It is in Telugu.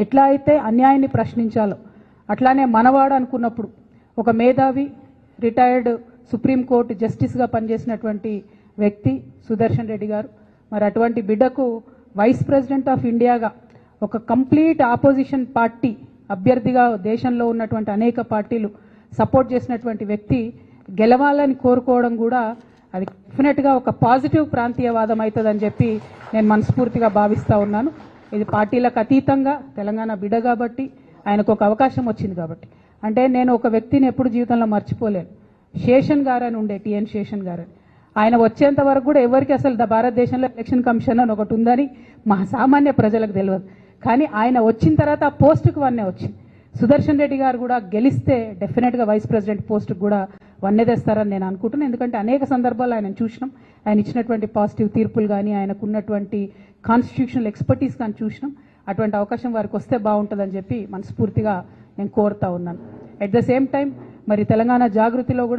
ఎట్లా అయితే అన్యాయాన్ని ప్రశ్నించాలో అట్లానే మనవాడు అనుకున్నప్పుడు ఒక మేధావి రిటైర్డ్ సుప్రీంకోర్టు జస్టిస్గా పనిచేసినటువంటి వ్యక్తి సుదర్శన్ రెడ్డి గారు, మరి అటువంటి బిడ్డకు వైస్ ప్రెసిడెంట్ ఆఫ్ ఇండియాగా ఒక కంప్లీట్ ఆపోజిషన్ పార్టీ అభ్యర్థిగా దేశంలో ఉన్నటువంటి అనేక పార్టీలు సపోర్ట్ చేసినటువంటి వ్యక్తి గెలవాలని కోరుకోవడం కూడా అది డెఫినెట్గా ఒక పాజిటివ్ ప్రాంతీయవాదం అవుతుందని చెప్పి నేను మనస్ఫూర్తిగా భావిస్తూ ఉన్నాను. ఇది పార్టీలకు అతీతంగా తెలంగాణ బిడ్డ కాబట్టి ఆయనకు ఒక అవకాశం వచ్చింది కాబట్టి. అంటే నేను ఒక వ్యక్తిని ఎప్పుడు జీవితంలో మర్చిపోలేను. శేషన్ గారు అని ఉండే, టిఎన్ శేషన్ గారు అని. ఆయన వచ్చేంత వరకు కూడా ఎవరికి అసలు భారతదేశంలో ఎలక్షన్ కమిషన్ అని ఒకటి ఉందని మా సామాన్య ప్రజలకు తెలియదు. కానీ ఆయన వచ్చిన తర్వాత ఆ పోస్టుకు వన్నే వచ్చింది. సుదర్శన్ రెడ్డి గారు కూడా గెలిస్తే డెఫినెట్గా వైస్ ప్రెసిడెంట్ పోస్టుకు కూడా వన్నే తెస్తారని నేను అనుకుంటున్నాను. ఎందుకంటే అనేక సందర్భాలు ఆయన చూసినాం, ఆయన ఇచ్చినటువంటి పాజిటివ్ తీర్పులు కానీ ఆయనకు ఉన్నటువంటి కాన్స్టిట్యూషనల్ ఎక్స్పర్టీస్ కానీ చూసినాం. అటువంటి అవకాశం వారికి వస్తే బాగుంటుందని చెప్పి మనస్ఫూర్తిగా నేను కోరుతా ఉన్నాను. అట్ ద సేమ్ టైం మరి తెలంగాణ జాగృతిలో కూడా